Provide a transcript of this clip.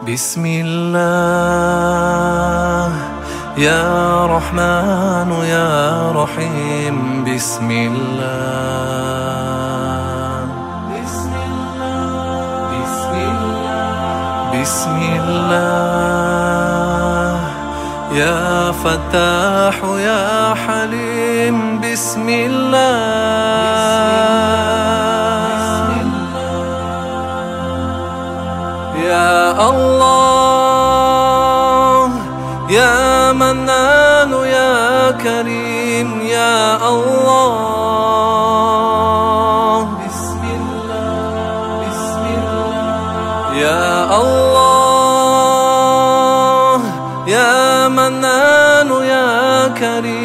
بسم الله يا رحمن يا رحيم. بسم الله بسم الله بسم الله يا فتاح يا حليم. بسم الله يا الله يا منان يا كريم. يا الله بسم الله بسم الله يا الله يا منان يا كريم.